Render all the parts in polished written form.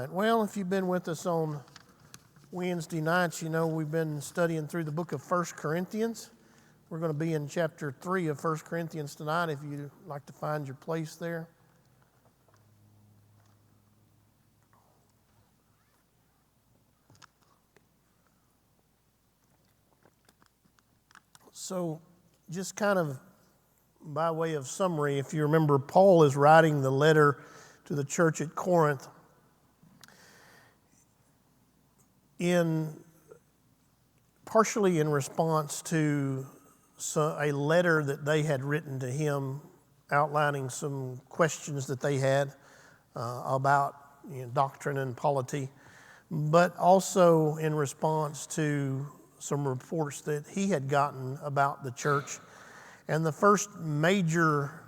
right. Well, if you've been with us on Wednesday nights, you know we've been studying through the book of 1 Corinthians. We're going to be in chapter 3 of 1 Corinthians tonight if you'd like to find your place there. So just kind of by way of summary, if you remember, Paul is writing the letter to the church at Corinth partially in response to a letter that they had written to him outlining some questions that they had about doctrine and polity, but also in response to some reports that he had gotten about the church. And the first major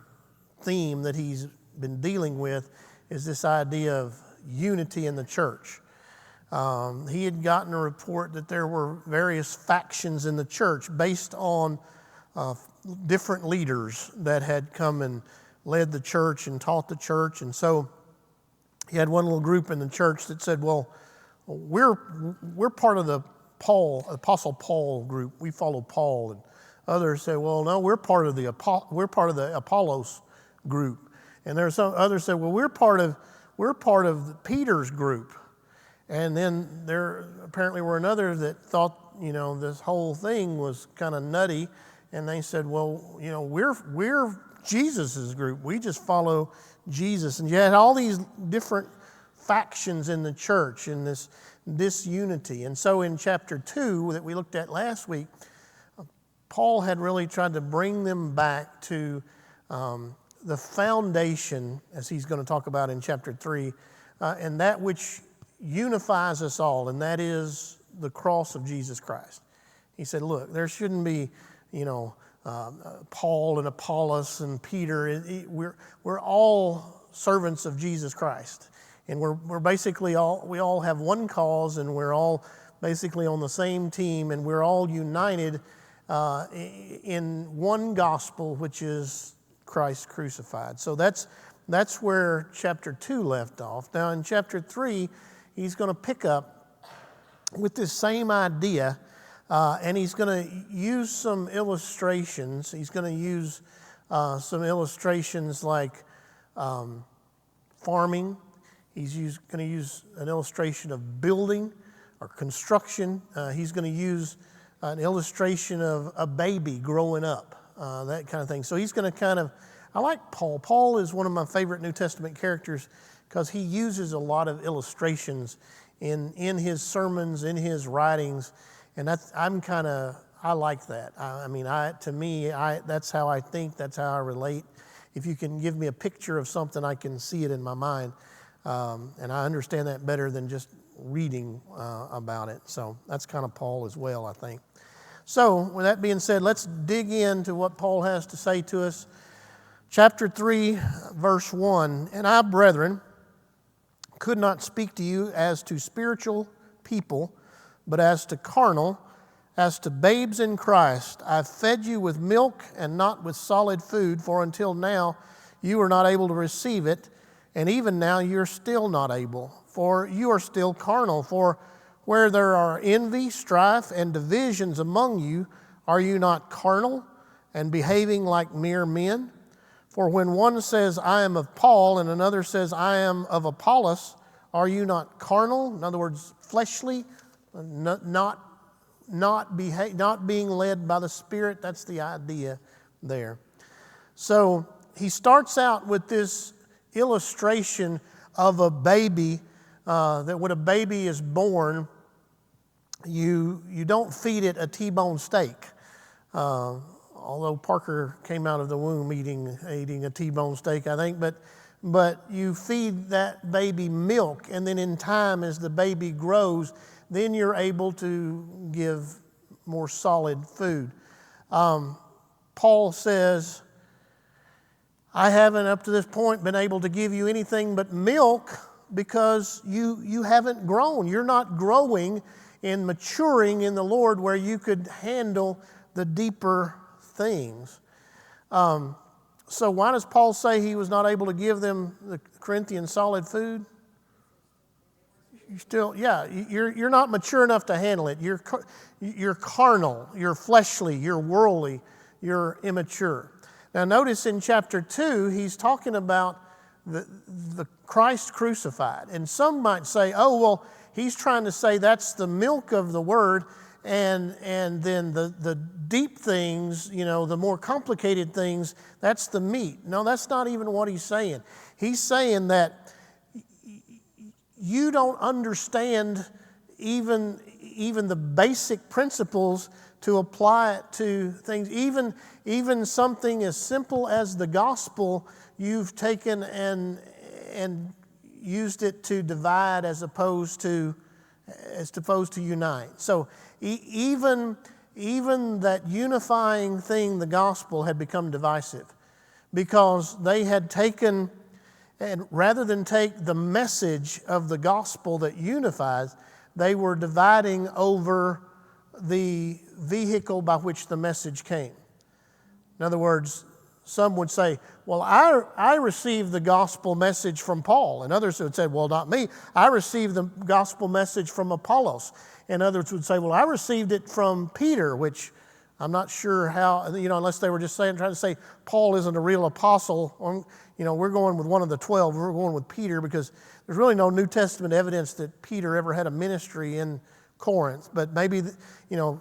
theme that he's been dealing with is this idea of unity in the church. He had gotten a report that there were various factions in the church based on different leaders that had come and led the church and taught the church. And so he had one little group in the church that said, well, we're part of the Apostle Paul group. We follow Paul. And others say, well, no, we're part of the Apollos group. And there's some others say, well, we're part of Peter's group. And then there apparently were another that thought, this whole thing was kind of nutty. And they said, well, we're Jesus's group. We just follow Jesus. And you had all these different factions in the church in this disunity. And so in chapter 2 that we looked at last week, Paul had really tried to bring them back to the foundation, as he's going to talk about in chapter 3, and that which unifies us all, and that is the cross of Jesus Christ. He said, look, there shouldn't be, Paul and Apollos and Peter. We're all servants of Jesus Christ. And we're basically we all have one cause, and we're all basically on the same team, and we're all united in one gospel, which is Christ crucified. So that's where chapter 2 left off. Now in chapter 3, he's going to pick up with this same idea, and he's going to use some illustrations. He's going to use some illustrations like farming. He's going to use an illustration of building or construction. He's going to use an illustration of a baby growing up, that kind of thing. So he's going to I like Paul. Paul is one of my favorite New Testament characters because he uses a lot of illustrations in his sermons, in his writings, and I like that. That's how I think, that's how I relate. If you can give me a picture of something, I can see it in my mind, and I understand that better than just reading about it. So that's kind of Paul as well, I think. So with that being said, let's dig into what Paul has to say to us. Chapter 3, verse 1, and I, brethren, could not speak to you as to spiritual people, but as to carnal, as to babes in Christ. I fed you with milk and not with solid food, for until now you were not able to receive it, and even now you're still not able, for you are still carnal. For where there are envy, strife, and divisions among you, are you not carnal and behaving like mere men? For when one says, I am of Paul, and another says, I am of Apollos, are you not carnal? In other words, fleshly, not being led by the Spirit. That's the idea there. So he starts out with this illustration of a baby, that when a baby is born, you don't feed it a T-bone steak. Although Parker came out of the womb eating a T-bone steak, I think, but you feed that baby milk, and then in time, as the baby grows, then you're able to give more solid food. Paul says, I haven't up to this point been able to give you anything but milk because you haven't grown. You're not growing and maturing in the Lord where you could handle the deeper things. So why does Paul say he was not able to give them, the Corinthians, solid food? you're not mature enough to handle it. You're carnal, you're fleshly, you're worldly, you're immature. Now notice in chapter 2, he's talking about the Christ crucified. And some might say, oh, well, he's trying to say that's the milk of the word, and then the deep things, the more complicated things, that's the meat. No, that's not even what he's saying. He's saying that you don't understand even the basic principles to apply it to things. Even something as simple as the gospel, you've taken and used it to divide as opposed to unite. So even that unifying thing, the gospel, had become divisive because they had taken, and rather than take the message of the gospel that unifies, they were dividing over the vehicle by which the message came. In other words, some would say, well, I received the gospel message from Paul. And others would say, well, not me. I received the gospel message from Apollos. And others would say, well, I received it from Peter, which I'm not sure how, unless they were just trying to say Paul isn't a real apostle. We're going with one of the 12. We're going with Peter because there's really no New Testament evidence that Peter ever had a ministry in Corinth. But maybe,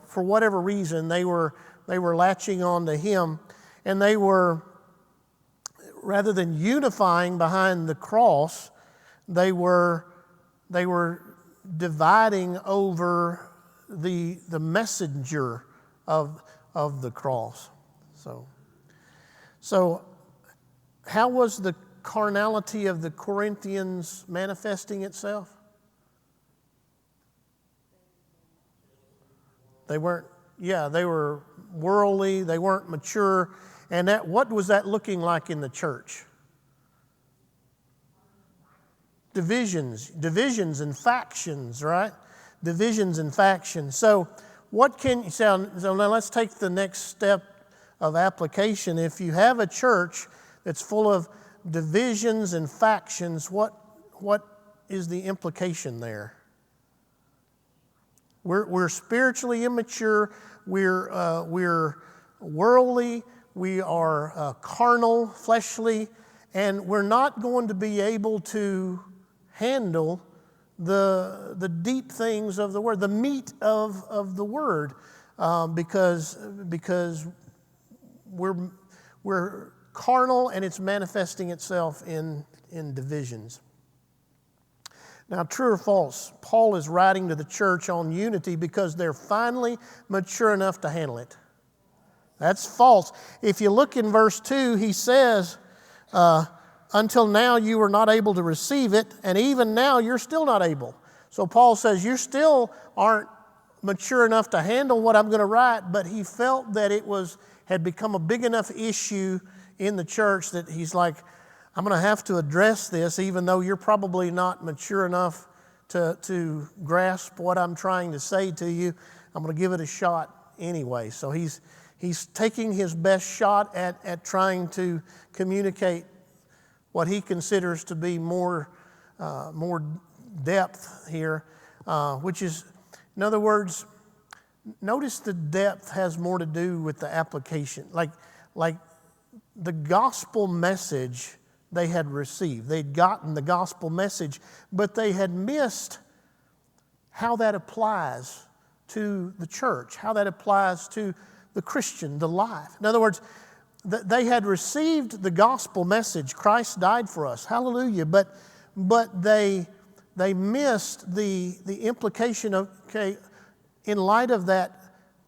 for whatever reason, they were latching on to him. And they were, rather than unifying behind the cross, they were dividing over the messenger of the cross. So how was the carnality of the Corinthians manifesting itself? They were worldly, they weren't mature. And what was that looking like in the church? Divisions and factions, right? Divisions and factions. So so now let's take the next step of application. If you have a church that's full of divisions and factions, what is the implication there? We're spiritually immature. We're worldly. We are carnal, fleshly, and we're not going to be able to handle the deep things of the Word, the meat of the Word, because we're carnal and it's manifesting itself in divisions. Now, true or false, Paul is writing to the church on unity because they're finally mature enough to handle it. That's false. If you look in verse 2, he says, until now you were not able to receive it, and even now you're still not able. So Paul says you still aren't mature enough to handle what I'm going to write, but he felt that had become a big enough issue in the church that he's like, I'm going to have to address this, even though you're probably not mature enough to grasp what I'm trying to say to you. I'm going to give it a shot anyway. So he's taking his best shot at trying to communicate what he considers to be more depth here, which is, in other words, notice the depth has more to do with the application. Like the gospel message they had received. They'd gotten the gospel message, but they had missed how that applies to the church, how that applies to the Christian, the life. In other words, they had received the gospel message. Christ died for us. Hallelujah. But they missed the implication of, okay, in light of that,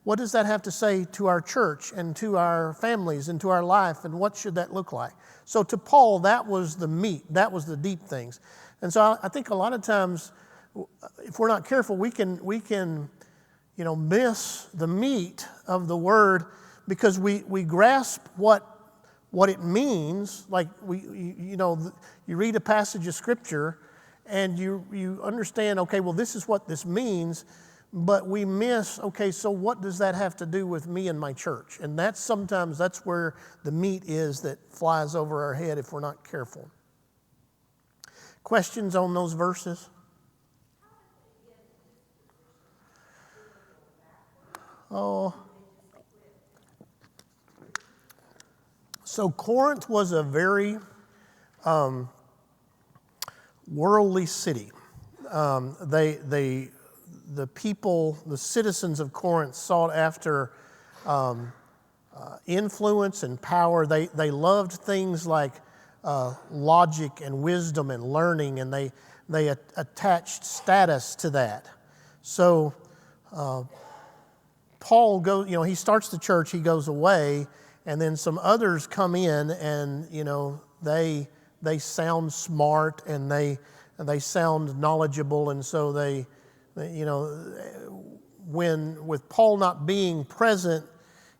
what does that have to say to our church and to our families and to our life, and what should that look like? So to Paul, that was the meat. That was the deep things. And so I think a lot of times, if we're not careful, we can miss the meat of the word because we grasp what it means. Like you read a passage of scripture and you understand, okay, well, this is what this means, but we miss, okay, so what does that have to do with me and my church? And sometimes that's where the meat is that flies over our head if we're not careful. Questions on those verses? How Oh. So Corinth was a very worldly city. The people, the citizens of Corinth sought after influence and power. They loved things like logic and wisdom and learning, and they attached status to that. So Paul goes, he starts the church, he goes away, and then some others come in, and they sound smart and they sound knowledgeable, and so they when with Paul not being present,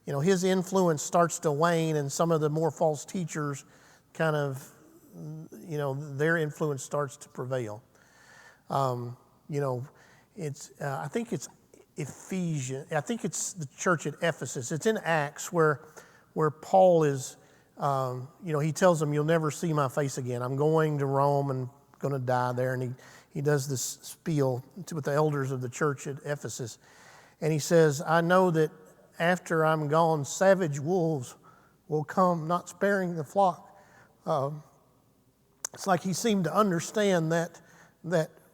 his influence starts to wane, and some of the more false teachers kind of, their influence starts to prevail. It's I think it's Ephesians. I think it's the church at Ephesus. It's in Acts where Paul is, he tells them, "You'll never see my face again. I'm going to Rome and going to die there." And he does this spiel with the elders of the church at Ephesus. And he says, "I know that after I'm gone, savage wolves will come, not sparing the flock." It's like he seemed to understand that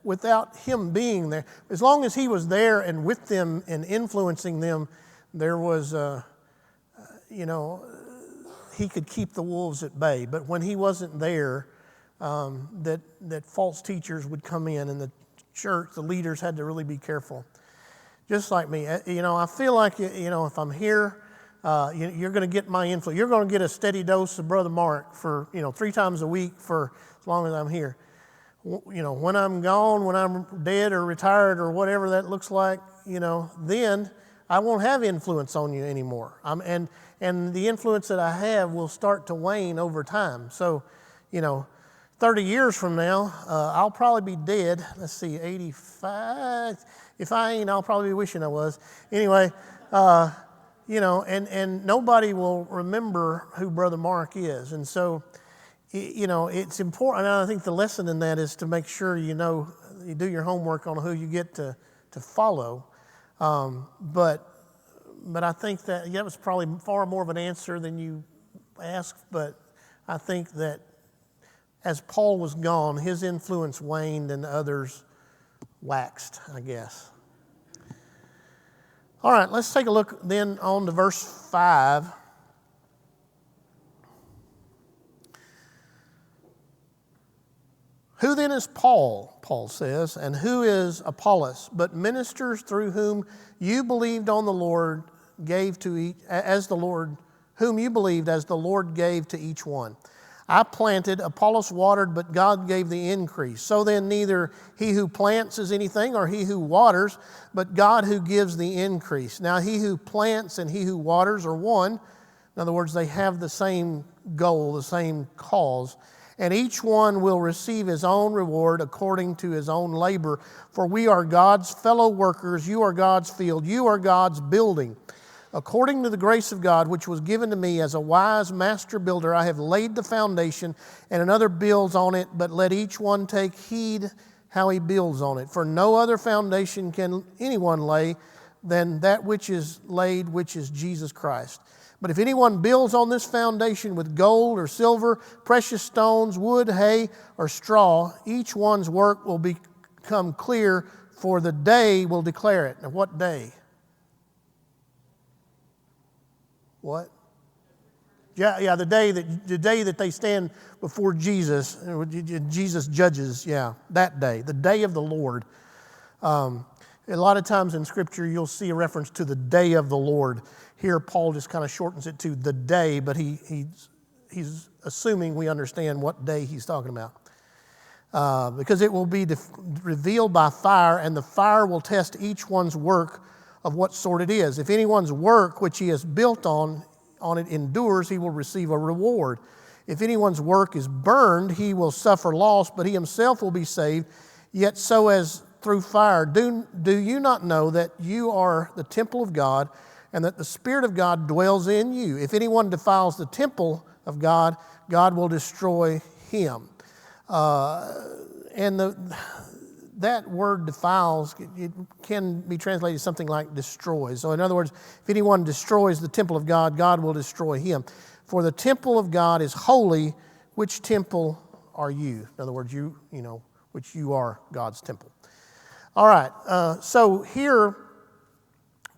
without him being there, as long as he was there and with them and influencing them, there was, he could keep the wolves at bay. But when he wasn't there, that false teachers would come in, and the church, the leaders had to really be careful. Just like me, I feel like, if I'm here, you're going to get my influence. You're going to get a steady dose of Brother Mark for, 3 times a week for as long as I'm here. When I'm gone, when I'm dead or retired or whatever that looks like, then I won't have influence on you anymore. And the influence that I have will start to wane over time. So, 30 years from now, I'll probably be dead. Let's see, 85. If I ain't, I'll probably be wishing I was. Anyway, and nobody will remember who Brother Mark is. And so, it's important. And I think the lesson in that is to make sure you do your homework on who you get to follow. But I think that was probably far more of an answer than you asked. But I think that as Paul was gone, his influence waned and others waxed, I guess. All right, let's take a look then on to verse 5. Who then is Paul, Paul says, and who is Apollos, but ministers through whom you believed on the Lord gave to each, as the Lord, whom you believed as the Lord gave to each one. I planted, Apollos watered, but God gave the increase. So then neither he who plants is anything, or he who waters, but God who gives the increase. Now he who plants and he who waters are one. In other words, they have the same goal, the same cause. And each one will receive his own reward according to his own labor. For we are God's fellow workers. You are God's field. You are God's building. According to the grace of God, which was given to me as a wise master builder, I have laid the foundation, and another builds on it, but let each one take heed how he builds on it. For no other foundation can anyone lay than that which is laid, which is Jesus Christ. But if anyone builds on this foundation with gold or silver, precious stones, wood, hay, or straw, each one's work will become clear, for the day will declare it. Now, what day? What? Yeah, the day that they stand before Jesus, Jesus judges, that day, the day of the Lord. A lot of times in Scripture, you'll see a reference to the day of the Lord. Here, Paul just kind of shortens it to the day, but he's assuming we understand what day he's talking about. Because it will be revealed by fire, and the fire will test each one's work of what sort it is. If anyone's work which he has built on it endures, he will receive a reward. If anyone's work is burned, he will suffer loss, but he himself will be saved, yet so as through fire. Do you not know that you are the temple of God, and that the Spirit of God dwells in you? If anyone defiles the temple of God, God will destroy him. And that word defiles, it can be translated something like destroys. So in other words, if anyone destroys the temple of God, God will destroy him. For the temple of God is holy. Which temple are you? In other words, which you are God's temple. All right, so here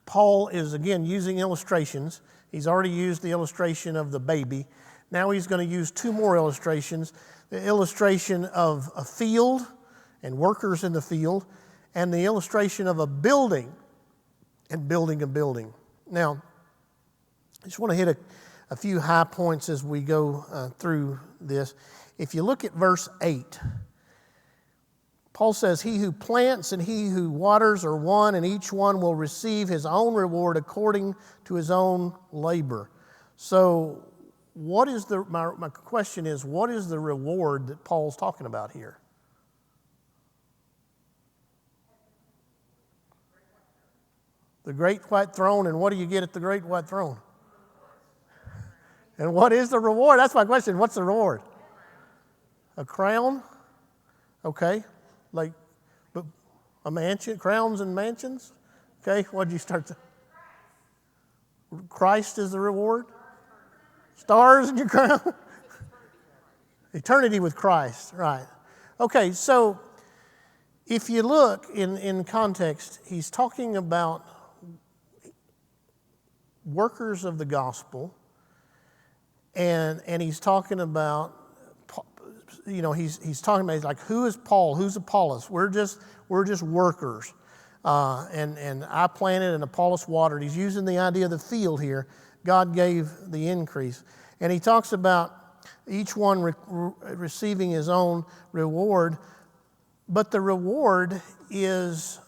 Paul is again using illustrations. He's already used the illustration of the baby. Now he's going to use two more illustrations. The illustration of a field and workers in the field, and the illustration of a building and building a building. Now, I just want to hit a few high points as we go through this. If you look at verse 8, Paul says, he who plants and he who waters are one, and each one will receive his own reward according to his own labor. So what is my question is, what is the reward that Paul's talking about here? The great white throne, and what do you get at the great white throne? And what is the reward? That's my question. What's the reward? A crown? Okay. Like a mansion, crowns and mansions? Okay, what did you start to? Christ is the reward? Stars in your crown? Eternity with Christ, right. Okay, so if you look in context, he's talking about workers of the gospel, and he's talking about, he's talking about, like, who is Paul, who's Apollos? We're just workers, and I planted and Apollos watered. He's using the idea of the field here. God gave the increase, and he talks about each one receiving his own reward, but the reward is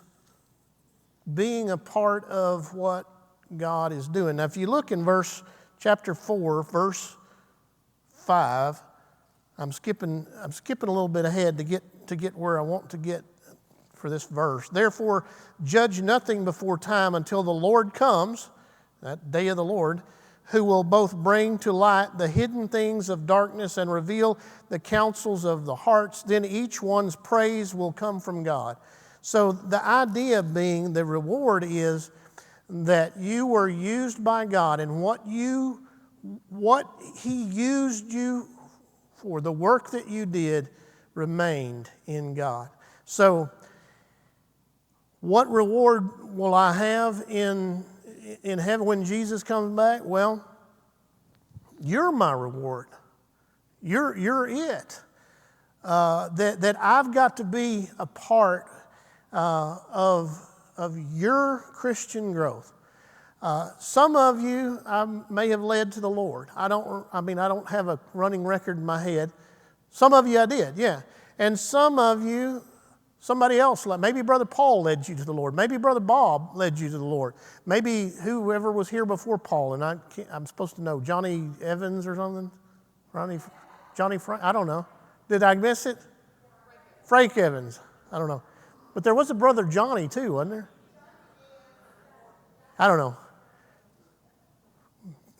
being a part of what God is doing. Now, if you look in chapter 4, verse 5, I'm skipping a little bit ahead to get where I want to get for this verse. Therefore, judge nothing before time until the Lord comes, that day of the Lord, who will both bring to light the hidden things of darkness and reveal the counsels of the hearts. Then each one's praise will come from God. So the idea being, the reward is that you were used by God, and what He used you for, the work that you did, remained in God. So what reward will I have in heaven when Jesus comes back? Well, you're my reward. You're it. That I've got to be a part of your Christian growth. Some of you I may have led to the Lord. I don't have a running record in my head. Some of you I did, yeah. And some of you, somebody else, maybe Brother Paul led you to the Lord. Maybe Brother Bob led you to the Lord. Maybe whoever was here before Paul, and I'm supposed to know, Johnny Evans or something? Johnny Frank? I don't know. Did I miss it? Frank Evans. I don't know. But there was a Brother Johnny too, wasn't there? I don't know.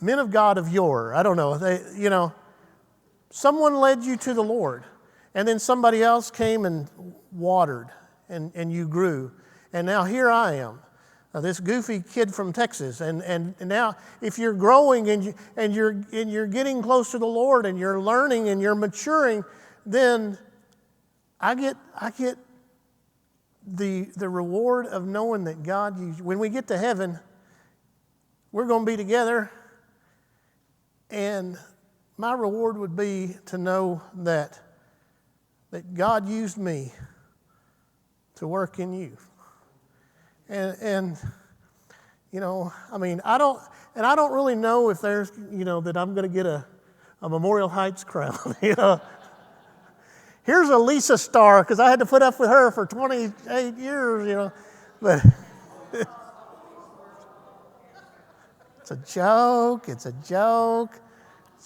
Men of God of yore. I don't know. Someone led you to the Lord, and then somebody else came and watered, and you grew. And now here I am, this goofy kid from Texas. And now if you're growing and you're getting close to the Lord, and you're learning and you're maturing, then I get the reward of knowing that God used you. When we get to heaven, we're going to be together, and my reward would be to know that God used me to work in you. And I don't really know if there's, that I'm going to get a Memorial Heights crown. Here's a Lisa star, because I had to put up with her for 28 years, but it's a joke. It's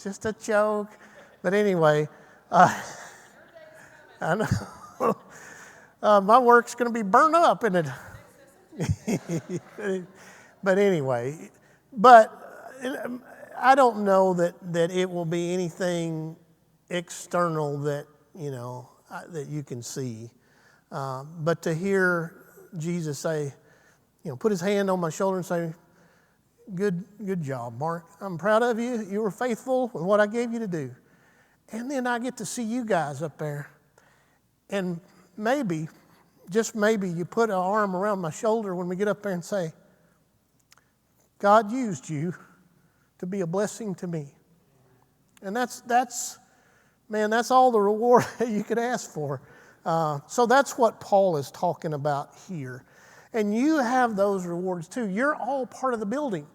just a joke. But anyway, I know my work's going to be burned up, isn't it? But anyway, I don't know that it will be anything external that you can see. But to hear Jesus say, put his hand on my shoulder and say, good job, Mark. I'm proud of you. You were faithful with what I gave you to do. And then I get to see you guys up there. And maybe, just maybe, you put an arm around my shoulder when we get up there and say, God used you to be a blessing to me. And that's all the reward you could ask for. So that's what Paul is talking about here. And you have those rewards too. You're all part of the building.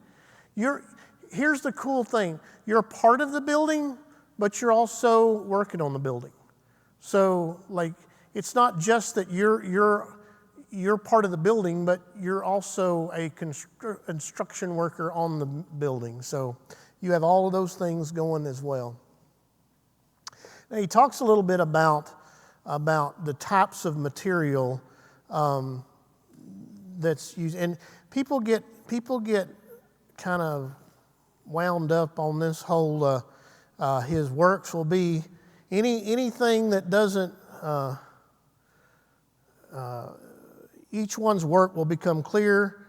Here's the cool thing. You're a part of the building, but you're also working on the building. So it's not just that you're part of the building, but you're also a construction worker on the building. So you have all of those things going as well. Now he talks a little bit about the types of material that's used, and people get kind of wound up on this whole. His works will be anything that doesn't. Each one's work will become clear,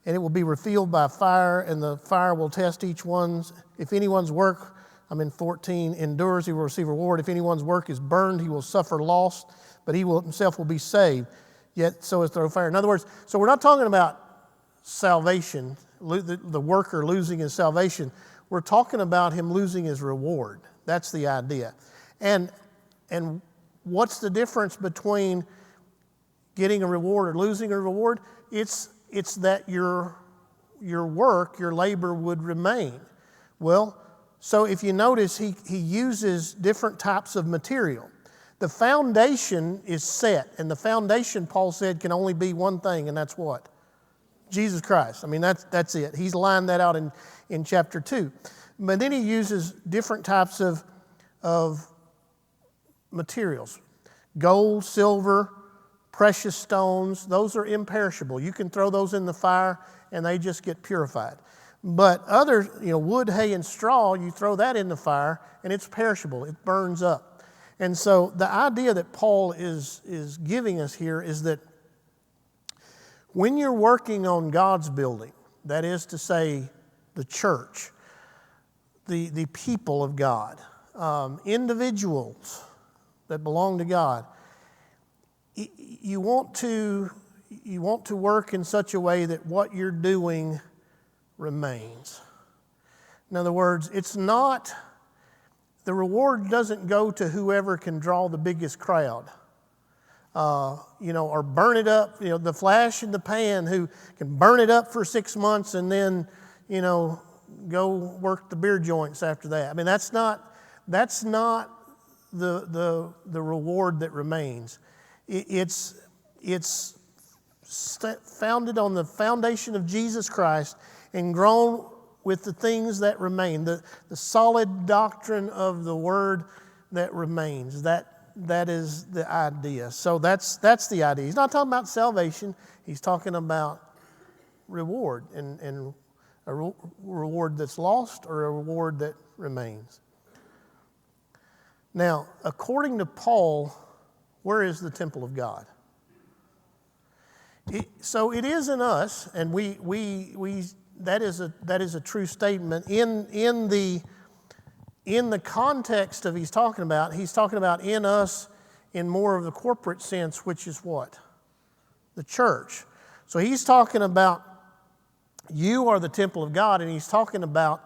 and it will be revealed by fire, and the fire will test each one's. If anyone's work, I'm in 14, endures, he will receive reward. If anyone's work is burned, he will suffer loss, but he himself will be saved. Yet so is through fire. In other words, so we're not talking about salvation, the worker losing his salvation. We're talking about him losing his reward. That's the idea. And what's the difference between getting a reward or losing a reward? It's that your work, your labor would remain. Well, so if you notice, he uses different types of material. The foundation is set, and the foundation, Paul said, can only be one thing, and that's what? Jesus Christ. I mean, that's it. He's lined that out in chapter 2. But then he uses different types of materials. Gold, silver, precious stones, those are imperishable. You can throw those in the fire, and they just get purified. But other, wood, hay, and straw, you throw that in the fire, and it's perishable. It burns up. And so the idea that Paul is giving us here is that when you're working on God's building, that is to say the church, the people of God, individuals that belong to God, you want to work in such a way that what you're doing remains. In other words, it's not, the reward doesn't go to whoever can draw the biggest crowd. Or burn it up, the flash in the pan who can burn it up for 6 months and then, go work the beer joints after that. I mean, that's not the reward that remains. It's founded on the foundation of Jesus Christ and grown with the things that remain, the solid doctrine of the Word that remains. That is the idea. So that's the idea. He's not talking about salvation. He's talking about reward, and a reward that's lost or a reward that remains. Now, according to Paul, where is the temple of God? So it is in us, and that is a true statement. In the context of he's talking about in us in more of the corporate sense, which is what? The church. So he's talking about you are the temple of God, and he's talking about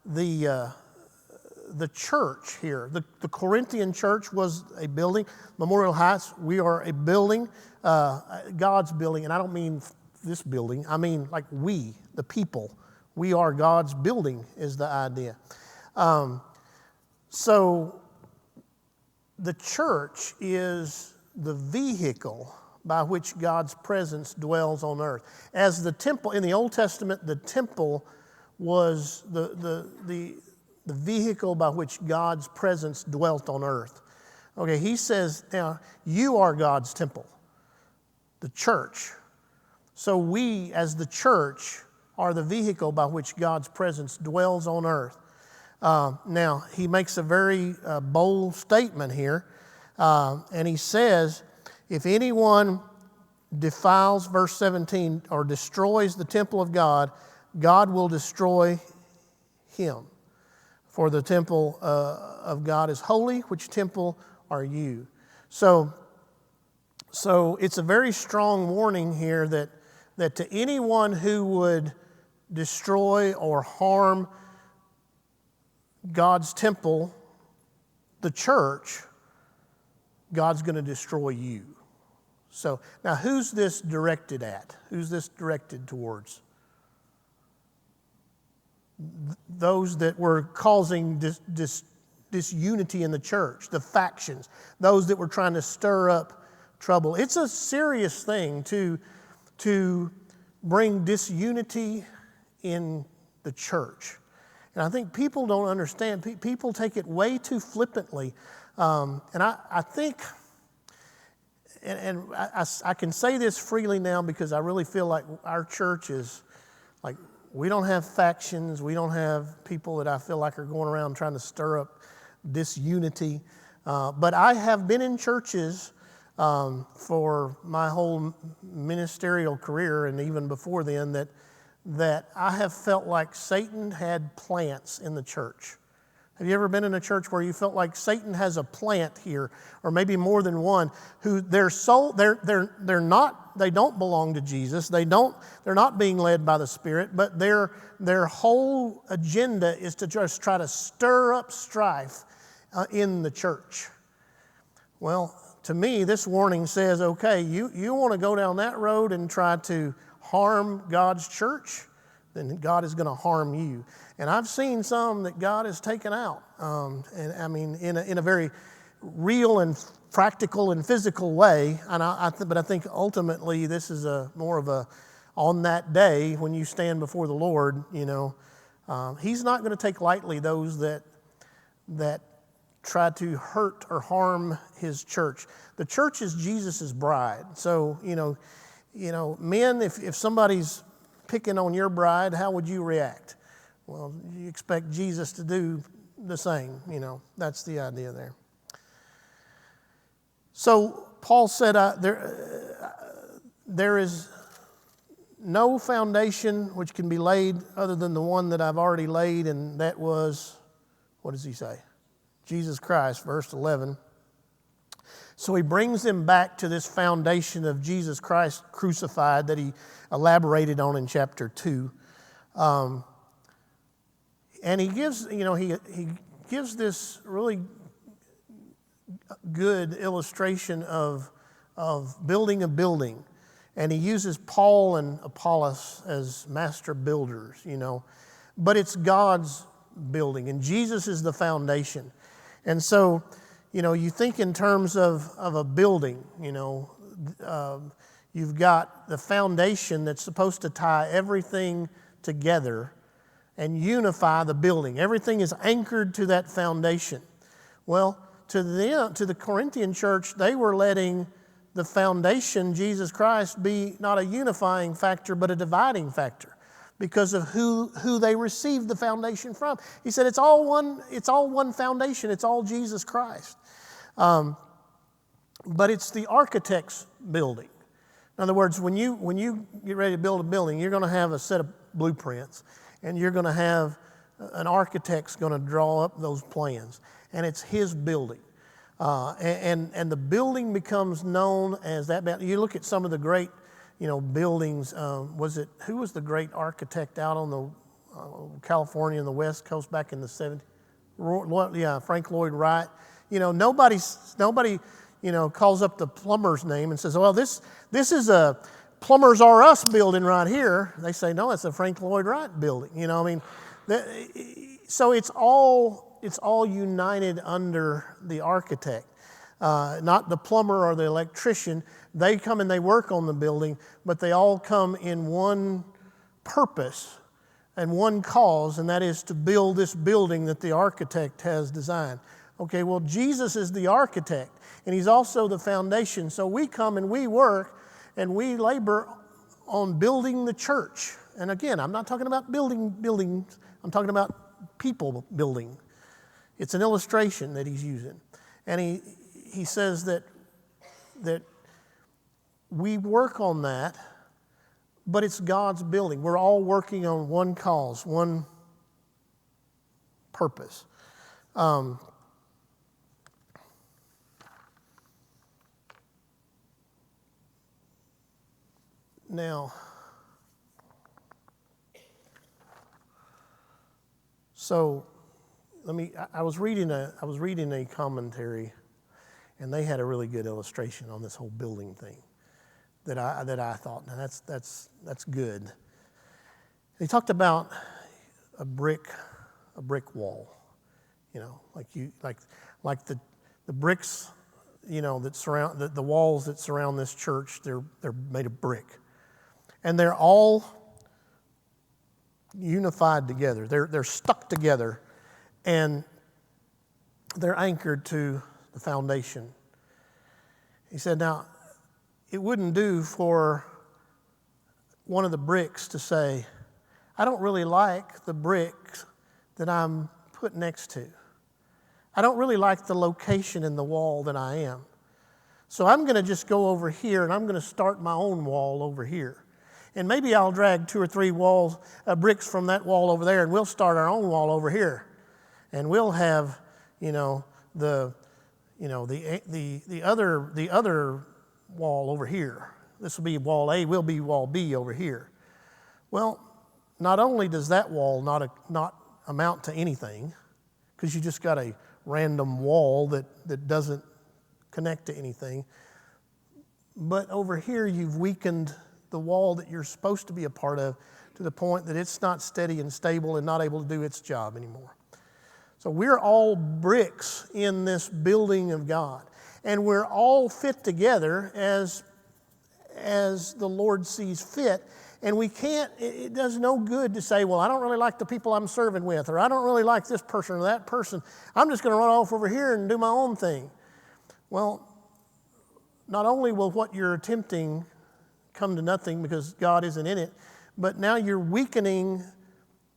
the church here. The Corinthian church was a building. Memorial Heights, we are a building, God's building, and I don't mean this building. I mean like we, the people. We are God's building is the idea. So the church is the vehicle by which God's presence dwells on earth. As the temple, in the Old Testament, the temple was the vehicle by which God's presence dwelt on earth. Okay, he says, now, you are God's temple, the church. So we, as the church, are the vehicle by which God's presence dwells on earth. Now, he makes a very bold statement here. And he says, if anyone defiles, verse 17, or destroys the temple of God, God will destroy him. For the temple of God is holy, which temple are you? So it's a very strong warning here that to anyone who would destroy or harm God's temple, the church, God's going to destroy you. So now who's this directed at? Who's this directed towards? Those that were causing disunity in the church, the factions, those that were trying to stir up trouble. It's a serious thing to bring disunity in the church. And I think people don't understand. People take it way too flippantly. And I think, and I can say this freely now because I really feel like our church is like, we don't have factions. We don't have people that I feel like are going around trying to stir up disunity. But I have been in churches for my whole ministerial career and even before then that I have felt like Satan had plants in the church. Have you ever been in a church where you felt like Satan has a plant here, or maybe more than one, who they're not, they don't belong to Jesus. They're not being led by the Spirit, but their whole agenda is to just try to stir up strife in the church. Well, to me, this warning says, okay, you want to go down that road and try to harm God's church, then God is going to harm you. And I've seen some that God has taken out, and I mean in a very real and practical and physical way. And but I think ultimately this is more of a on that day when you stand before the Lord. He's not going to take lightly those that try to hurt or harm His church. The church is Jesus' bride. So men, if somebody's picking on your bride, how would you react? Well, you expect Jesus to do the same. That's the idea there. So Paul said, there is no foundation which can be laid other than the one that I've already laid, and that was, what does he say? Jesus Christ, verse 11. So he brings them back to this foundation of Jesus Christ crucified that he elaborated on in chapter 2. And he gives, he gives this really good illustration of building a building. And he uses Paul and Apollos as master builders, But it's God's building, and Jesus is the foundation. And so, you think in terms of a building, you've got the foundation that's supposed to tie everything together and unify the building. Everything is anchored to that foundation. Well, to the Corinthian church, they were letting the foundation, Jesus Christ, be not a unifying factor, but a dividing factor because of who they received the foundation from. He said it's all one foundation. It's all Jesus Christ. But it's the architect's building. In other words, when you get ready to build a building, you're going to have a set of blueprints, and you're going to have an architect's going to draw up those plans, and it's his building. And the building becomes known as that. You look at some of the great, buildings. Who was the great architect out on the California and the West Coast back in the 70s? Frank Lloyd Wright. Nobody calls up the plumber's name and says, well, this is a Plumbers R Us building right here. They say, no, it's a Frank Lloyd Wright building. So it's all united under the architect, not the plumber or the electrician. They come and they work on the building, but they all come in one purpose and one cause, and that is to build this building that the architect has designed. Okay, well, Jesus is the architect, and he's also the foundation. So we come and we work and we labor on building the church. And again, I'm not talking about buildings. I'm talking about people building. It's an illustration that he's using. And he says that we work on that, but it's God's building. We're all working on one cause, one purpose. Now, so I was reading a commentary, and they had a really good illustration on this whole building thing that I thought, now that's good. They talked about a brick wall, like the bricks, that surround the walls that surround this church. They're made of brick, and they're all unified together. They're stuck together, and they're anchored to the foundation. He said, now, it wouldn't do for one of the bricks to say, I don't really like the bricks that I'm put next to. I don't really like the location in the wall that I am. So I'm going to just go over here, and I'm going to start my own wall over here. And maybe I'll drag 2 or 3 bricks from that wall over there, and we'll start our own wall over here. And we'll have, the other wall over here. This will be wall A, will be wall B over here. Well, not only does that wall not amount to anything, because you just got a random wall that doesn't connect to anything, but over here you've weakened the wall that you're supposed to be a part of to the point that it's not steady and stable and not able to do its job anymore. So we're all bricks in this building of God, and we're all fit together as the Lord sees fit. And we can't, it does no good to say, well, I don't really like the people I'm serving with, or I don't really like this person or that person. I'm just going to run off over here and do my own thing. Well, not only will what you're attempting come to nothing because God isn't in it, but now you're weakening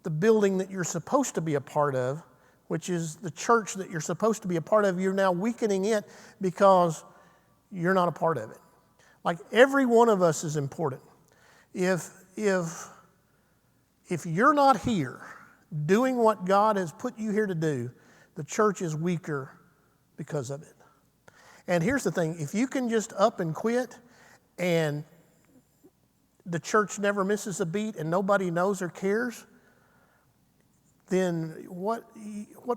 the building that you're supposed to be a part of, which is the church that you're supposed to be a part of. You're now weakening it because you're not a part of it. Like, every one of us is important. If you're not here doing what God has put you here to do, the church is weaker because of it. And here's the thing, if you can just up and quit and the church never misses a beat and nobody knows or cares, then what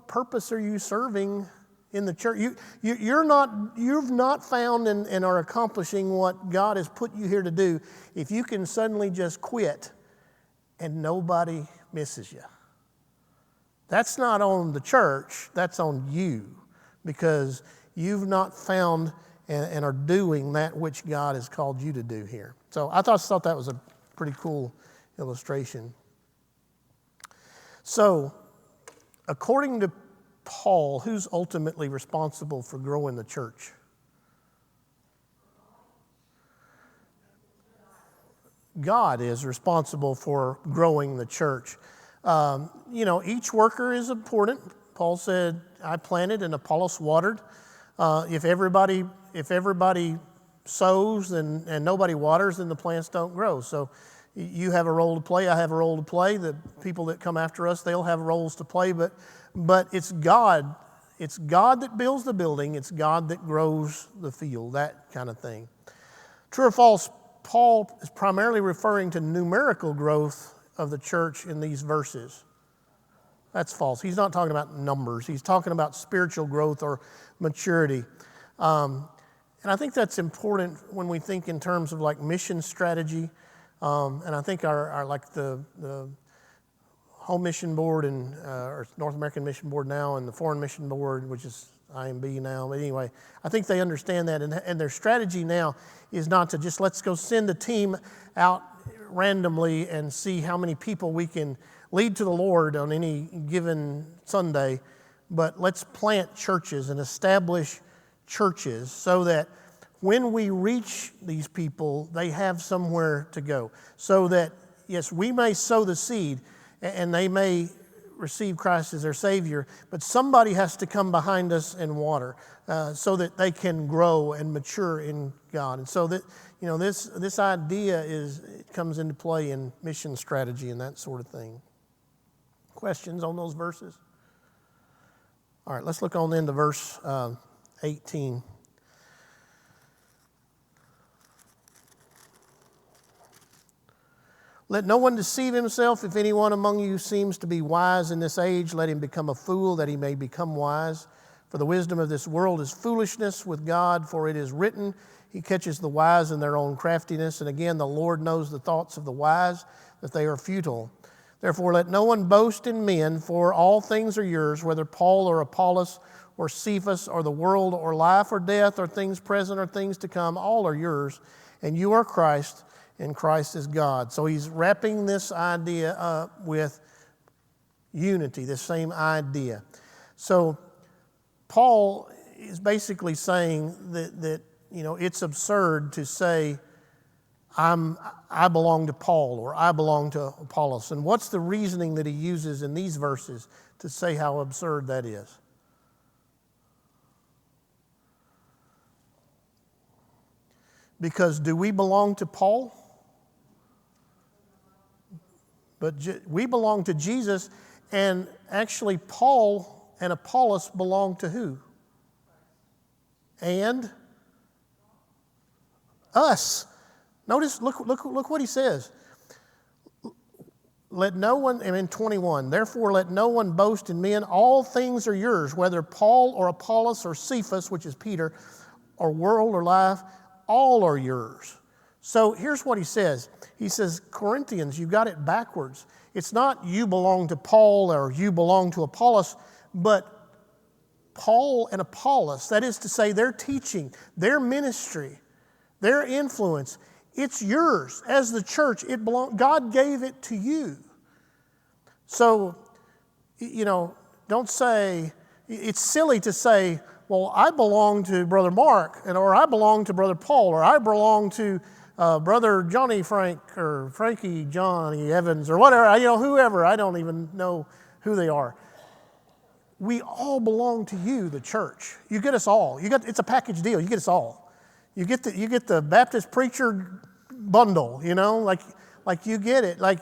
purpose are you serving in the church? You've not found and are accomplishing what God has put you here to do if you can suddenly just quit and nobody misses you. That's not on the church, that's on you, because you've not found and are doing that which God has called you to do here. So I thought that was a pretty cool illustration. So, according to Paul, who's ultimately responsible for growing the church? God is responsible for growing the church. Each worker is important. Paul said, I planted and Apollos watered. If everybody sows and nobody waters, then the plants don't grow. So you have a role to play. I have a role to play. The people that come after us, they'll have roles to play. But it's God. It's God that builds the building. It's God that grows the field, that kind of thing. True or false, Paul is primarily referring to numerical growth of the church in these verses. That's false. He's not talking about numbers. He's talking about spiritual growth or maturity. And I think that's important when we think in terms of like mission strategy. And I think our like the Home Mission Board and or North American Mission Board now, and the Foreign Mission Board, which is IMB now. But anyway, I think they understand that, and their strategy now is not to just let's go send a team out randomly and see how many people we can lead to the Lord on any given Sunday, but let's plant churches and establish churches so that when we reach these people, they have somewhere to go. So that, yes, we may sow the seed and they may receive Christ as their Savior, but somebody has to come behind us and water so that they can grow and mature in God. And so that, this idea comes into play in mission strategy and that sort of thing. Questions on those verses? All right, let's look on into verse 18. Let no one deceive himself. If anyone among you seems to be wise in this age, let him become a fool, that he may become wise. For the wisdom of this world is foolishness with God, for it is written, He catches the wise in their own craftiness. And again, the Lord knows the thoughts of the wise, that they are futile. Therefore, let no one boast in men, for all things are yours, whether Paul or Apollos or Cephas or the world or life or death or things present or things to come, all are yours, and you are Christ, and Christ is God. So he's wrapping this idea up with unity, this same idea. So Paul is basically saying that it's absurd to say, I belong to Paul or I belong to Apollos. And what's the reasoning that he uses in these verses to say how absurd that is? Because do we belong to Paul? But we belong to Jesus, and actually Paul and Apollos belong to who? And us. Notice, look what he says. Let no one, in 21, therefore let no one boast in men. All things are yours, whether Paul or Apollos or Cephas, which is Peter, or world or life, all are yours. So here's what he says. He says, Corinthians, you got it backwards. It's not you belong to Paul or you belong to Apollos, but Paul and Apollos, that is to say their teaching, their ministry, their influence, it's yours. As the church, God gave it to you. So, don't say, it's silly to say, well, I belong to Brother Mark, or I belong to Brother Paul, or I belong to Brother Johnny Frank, or Frankie Johnny Evans, or whatever, whoever. I don't even know who they are. We all belong to you, the church. You get us all. It's a package deal. You get us all. You get the Baptist preacher bundle, like you get it. Like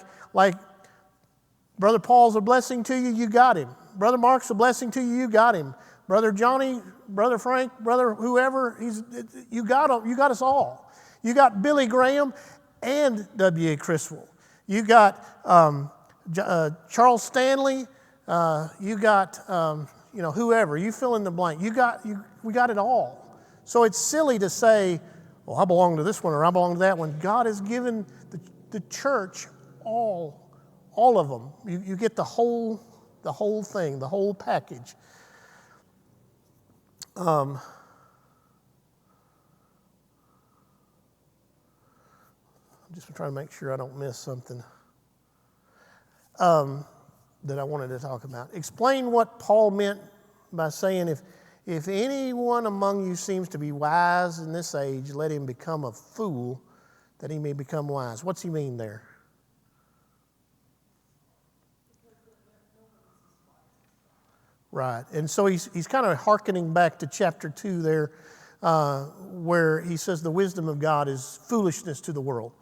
Brother Paul's a blessing to you, you got him. Brother Mark's a blessing to you, you got him. Brother Johnny, Brother Frank, Brother whoever, you got us all. You got Billy Graham and W.A. Criswell. You got Charles Stanley. You got whoever. You fill in the blank. We got it all. So it's silly to say, well, I belong to this one or I belong to that one. God has given the church all of them. You get the whole thing, the whole package. I'm just trying to make sure I don't miss something that I wanted to talk about. Explain what Paul meant by saying, if anyone among you seems to be wise in this age, let him become a fool, that he may become wise. What's he mean there? Right. And so he's kind of hearkening back to chapter 2 there, where he says the wisdom of God is foolishness to the world.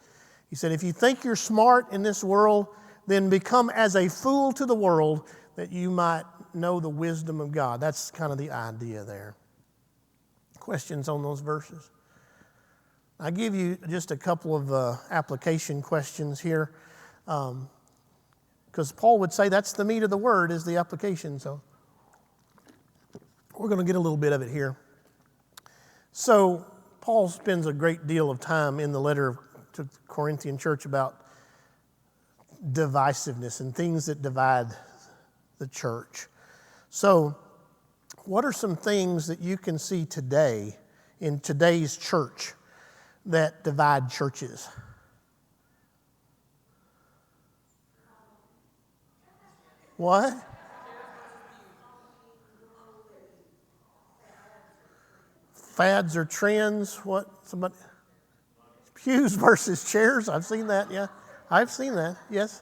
He said, if you think you're smart in this world, then become as a fool to the world, that you might know the wisdom of God. That's kind of the idea there. Questions on those verses? I give you just a couple of application questions here, because Paul would say that's the meat of the word is the application. So we're going to get a little bit of it here. So Paul spends a great deal of time in the letter to the Corinthian church about divisiveness and things that divide the church. So what are some things that you can see today in today's church that divide churches? What? Fads or trends? What? Somebody? Pews versus chairs? I've seen that, yeah. I've seen that, yes.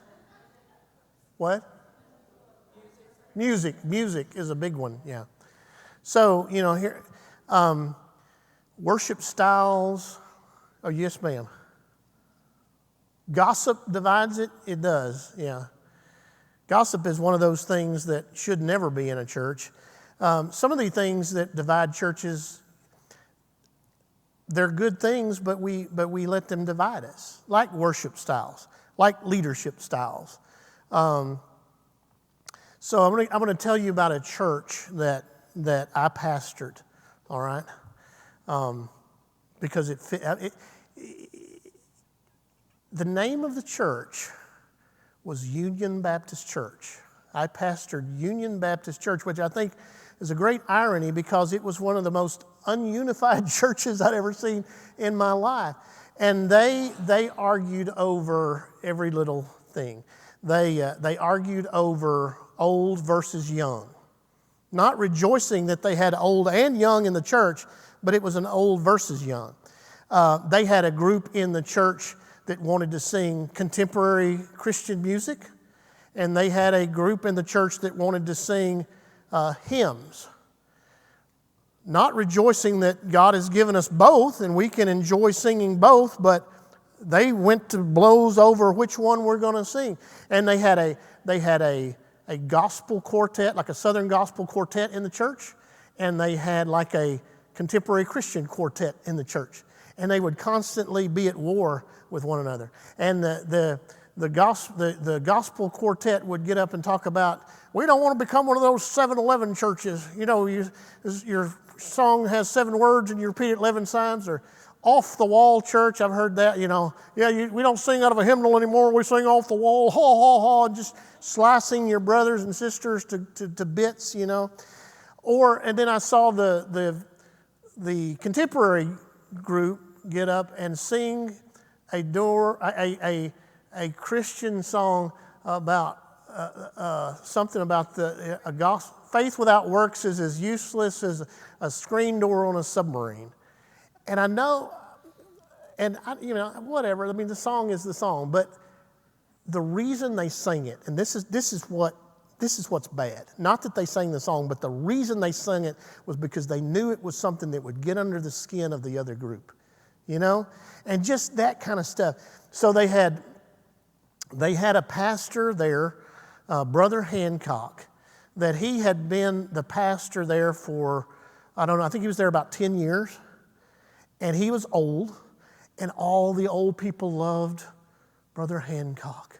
What? Music is a big one, yeah. So, here, worship styles. Oh, yes, ma'am. Gossip divides it? It does, yeah. Gossip is one of those things that should never be in a church. Some of the things that divide churches, they're good things, but we let them divide us, like worship styles, like leadership styles. So I'm going to tell you about a church that I pastored, all right? Because the name of the church was Union Baptist Church. I pastored Union Baptist Church, which I think is a great irony because it was one of the most ununified churches I'd ever seen in my life. And they argued over every little thing. They argued over old versus young, not rejoicing that they had old and young in the church, but it was an old versus young. They had a group in the church that wanted to sing contemporary Christian music, and they had a group in the church that wanted to sing hymns. Not rejoicing that God has given us both and we can enjoy singing both, but they went to blows over which one we're going to sing. And they had a gospel quartet, like a Southern gospel quartet in the church, and they had like a contemporary Christian quartet in the church. And they would constantly be at war with one another. And the gospel quartet would get up and talk about, we don't want to become one of those 7-Eleven churches. Your song has 7 words and you repeat it 11 times, or off the wall church. I've heard that, we don't sing out of a hymnal anymore. We sing off the wall, ha, ha, ha, and just slicing your brothers and sisters to bits, And then I saw the contemporary group get up and sing a Christian song about something about the gospel. Faith without works is as useless as a screen door on a submarine. And I know, whatever. I mean, the song is the song, but the reason they sang it, and this is what's bad. Not that they sang the song, but the reason they sang it was because they knew it was something that would get under the skin of the other group, and just that kind of stuff. So they had a pastor there, Brother Hancock, that he had been the pastor there for, I think he was there about 10 years. And he was old, and all the old people loved Brother Hancock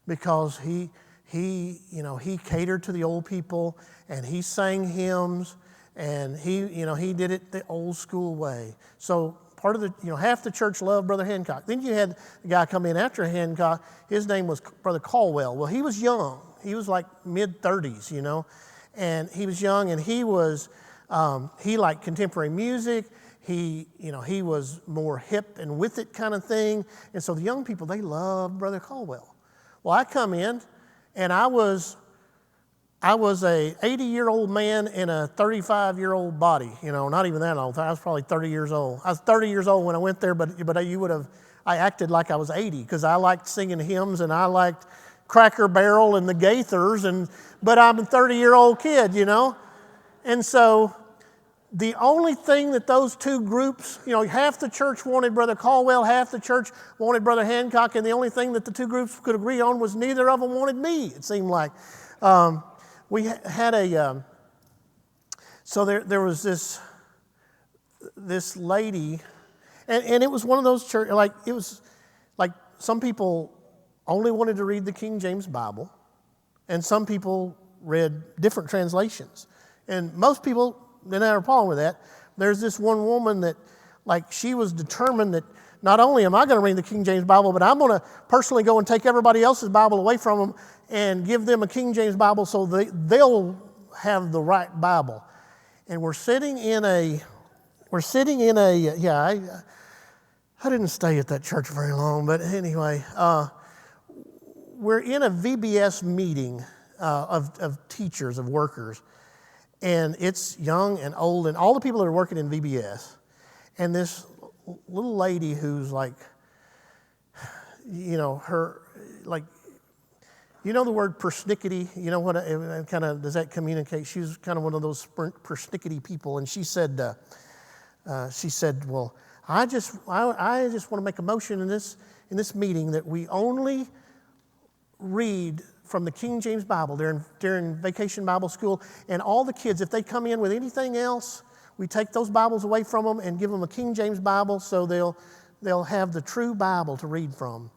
because he catered to the old people, and he sang hymns, and he did it the old school way. So part of the, half the church loved Brother Hancock. Then you had a guy come in after Hancock. His name was Brother Caldwell. Well, he was young. He was like mid-30s, and he was young, and he liked contemporary music. He was more hip and with it kind of thing. And so the young people, they loved Brother Caldwell. Well, I come in, and I was a 80-year-old man in a 35-year-old body. Not even that old. I was probably 30 years old. I was 30 years old when I went there, but I acted like I was 80 because I liked singing hymns, and I liked Cracker Barrel and the Gaithers, but I'm a 30-year-old kid, And so the only thing that those two groups, half the church wanted Brother Caldwell, half the church wanted Brother Hancock, and the only thing that the two groups could agree on was neither of them wanted me, it seemed like. We had so there was this lady, and it was one of those church, it was like some people only wanted to read the King James Bible, and some people read different translations. And most people didn't have a problem with that. There's this one woman that, she was determined that not only am I going to read the King James Bible, but I'm going to personally go and take everybody else's Bible away from them and give them a King James Bible so they'll have the right Bible. And I didn't stay at that church very long, but anyway, we're in a VBS meeting of teachers, of workers, and it's young and old, and all the people that are working in VBS, and this little lady who's You know the word persnickety? You know what kind of does that communicate? She's kind of one of those persnickety people, and she said, "Well, I just want to make a motion in this meeting that we only read from the King James Bible during Vacation Bible School, and all the kids, if they come in with anything else, we take those Bibles away from them and give them a King James Bible, so they'll have the true Bible to read from."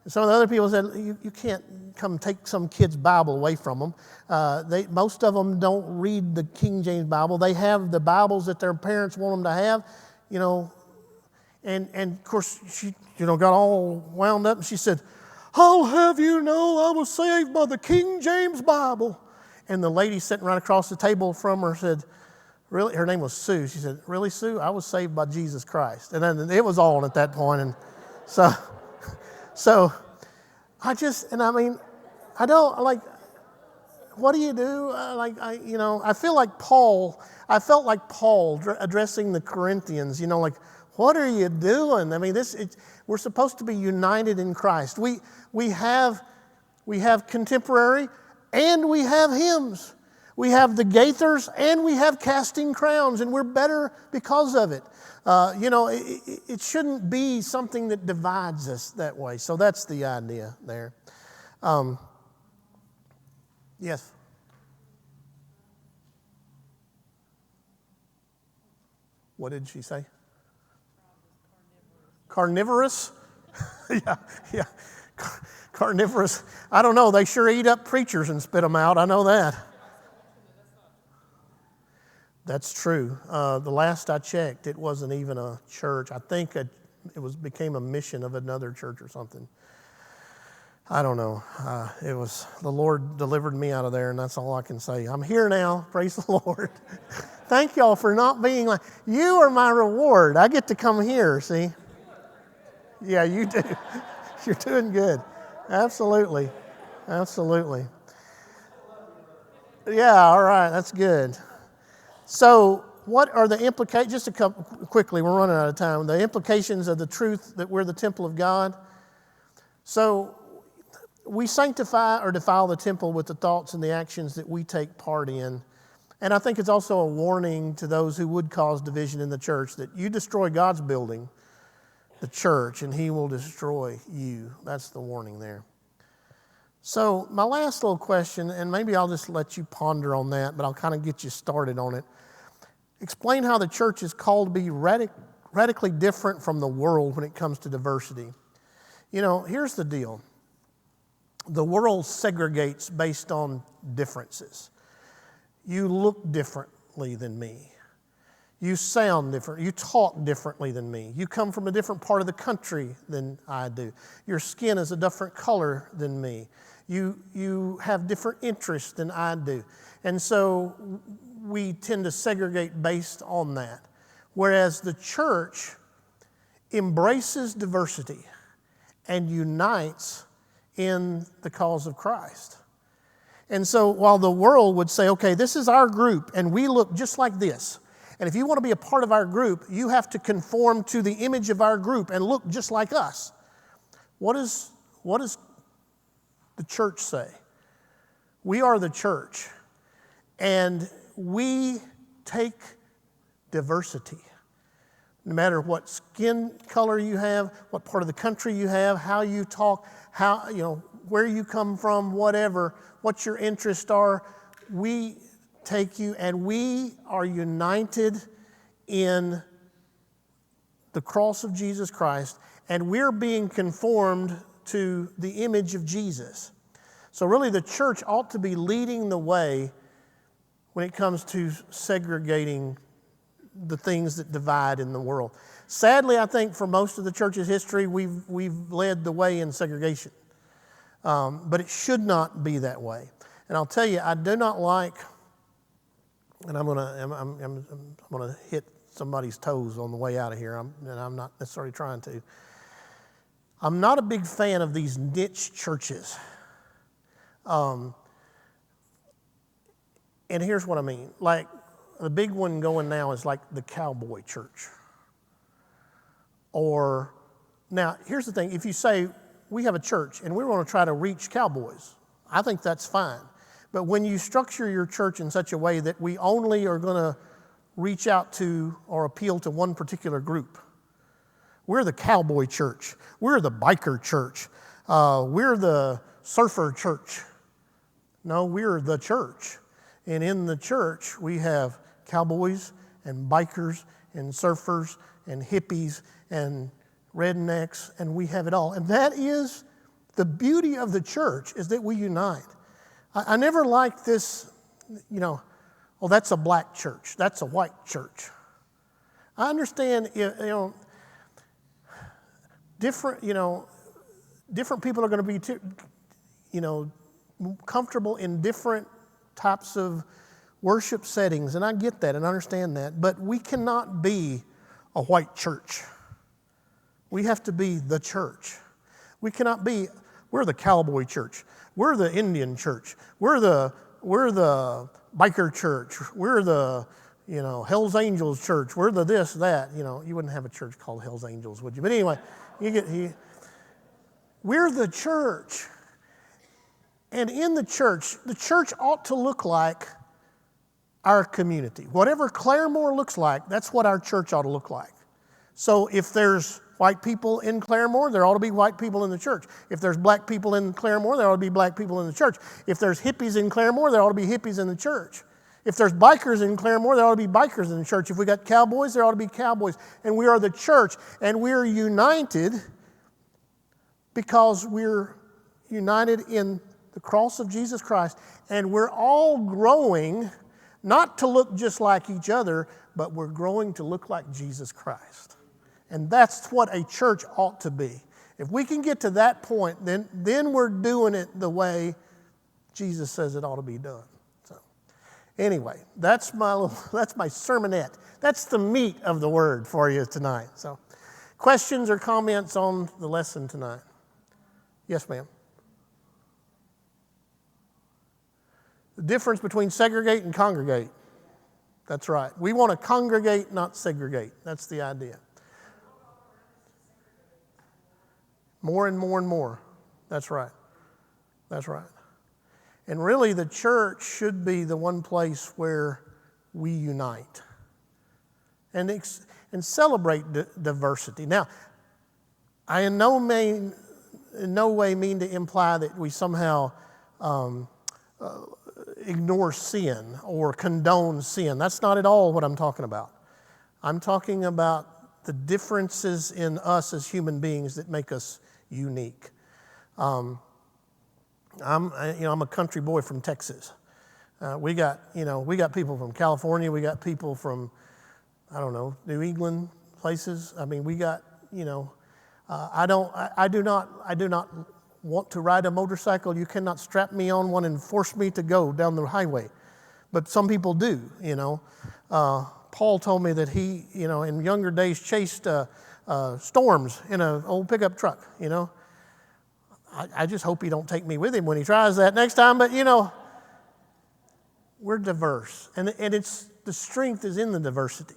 And some of the other people said, "You can't come take some kid's Bible away from them. Most of them don't read the King James Bible. They have the Bibles that their parents want them to have, you know." And of course, she got all wound up, and she said, "I'll have you know I was saved by the King James Bible." And the lady sitting right across the table from her said, "Really?" Her name was Sue. She said, "Really, Sue? I was saved by Jesus Christ." And then it was on at that point. And so I don't like, what do you do? I feel like Paul. I felt like Paul addressing the Corinthians, like, what are you doing? I mean, we're supposed to be united in Christ. We have contemporary and we have hymns. We have the Gaithers and we have casting crowns, and we're better because of it. It shouldn't be something that divides us that way. So that's the idea there. Yes. What did she say? Carnivorous? Yeah. Carnivorous. I don't know. They sure eat up preachers and spit them out. I know that. That's true. The last I checked, it wasn't even a church. I think it became a mission of another church or something. I don't know. The Lord delivered me out of there, and that's all I can say. I'm here now. Praise the Lord. Thank y'all for not being like, you are my reward. I get to come here, see? Yeah, you do. You're doing good. Absolutely. Absolutely. Yeah, all right. That's good. So what are the implications? Just a couple quickly, we're running out of time. The implications of the truth that we're the temple of God. So we sanctify or defile the temple with the thoughts and the actions that we take part in. And I think it's also a warning to those who would cause division in the church that you destroy God's building, the church, and he will destroy you. That's the warning there. So my last little question, and maybe I'll just let you ponder on that, but I'll kind of get you started on it. Explain how the church is called to be radically different from the world when it comes to diversity. Here's the deal. The world segregates based on differences. You look differently than me. You sound different. You talk differently than me. You come from a different part of the country than I do. Your skin is a different color than me. You have different interests than I do. And so we tend to segregate based on that. Whereas the church embraces diversity and unites in the cause of Christ. And so while the world would say, okay, this is our group and we look just like this. And if you want to be a part of our group, you have to conform to the image of our group and look just like us. What does the church say? We are the church, and we take diversity. No matter what skin color you have, what part of the country you have, how you talk, where you come from, whatever, what your interests are, we take you, and we are united in the cross of Jesus Christ, and we're being conformed to the image of Jesus. So really the church ought to be leading the way when it comes to segregating the things that divide in the world. Sadly, I think for most of the church's history, we've led the way in segregation. But it should not be that way. And I'll tell you, I do not like, and I'm gonna hit somebody's toes on the way out of here, and I'm not necessarily trying to. I'm not a big fan of these niche churches. And here's what I mean. Like, the big one going now is like the cowboy church. Now, here's the thing. If you say, we have a church and we want to try to reach cowboys, I think that's fine. But when you structure your church in such a way that we only are going to reach out to or appeal to one particular group. We're the cowboy church. We're the biker church. We're the surfer church. No, we're the church. And in the church, we have cowboys and bikers and surfers and hippies and rednecks, and we have it all. And that is the beauty of the church, is that we unite. I never liked this, oh, that's a black church. That's a white church. I understand, different people are going to be, comfortable in different types of worship settings, and I get that and understand that, but we cannot be a white church. We have to be the church. We cannot be, we're the cowboy church. We're the Indian church. We're the biker church. We're the, Hell's Angels church. We're the this, that. You wouldn't have a church called Hell's Angels, would you? But anyway, we're the church. And in the church ought to look like our community. Whatever Claremore looks like, that's what our church ought to look like. So if there's white people in Claremore, there ought to be white people in the church. If there's black people in Claremore, there ought to be black people in the church. If there's hippies in Claremore, there ought to be hippies in the church. If there's bikers in Claremore, there ought to be bikers in the church. If we got cowboys, there ought to be cowboys. And we are the church, and we're united because we're united in the cross of Jesus Christ, and we're all growing, not to look just like each other, but we're growing to look like Jesus Christ. And that's what a church ought to be. If we can get to that point, then we're doing it the way Jesus says it ought to be done. So, anyway, that's my sermonette. That's the meat of the word for you tonight. So, questions or comments on the lesson tonight? Yes, ma'am. The difference between segregate and congregate. That's right. We want to congregate, not segregate. That's the idea. More and more and more. That's right. That's right. And really, the church should be the one place where we unite and celebrate diversity. Now, I in no way mean to imply that we somehow ignore sin or condone sin. That's not at all what I'm talking about. I'm talking about the differences in us as human beings that make us unique. I'm a country boy from Texas. We got people from California. We got people from, New England places. I mean, we got, I do not want to ride a motorcycle. You cannot strap me on one and force me to go down the highway. But some people do, Paul told me that he, in younger days chased storms in an old pickup truck, I just hope he don't take me with him when he tries that next time. But, we're diverse. And the strength is in the diversity.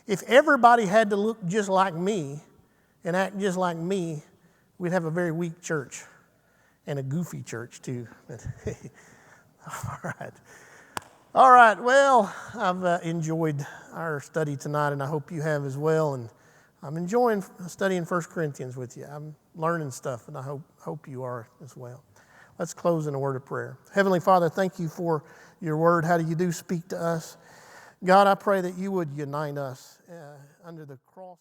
If everybody had to look just like me and act just like me, we'd have a very weak church. And a goofy church, too. All right. Well, I've enjoyed our study tonight, and I hope you have as well. And I'm enjoying studying 1 Corinthians with you. I'm learning stuff, and I hope you are as well. Let's close in a word of prayer. Heavenly Father, thank you for your word. How you do speak to us. God, I pray that you would unite us under the cross.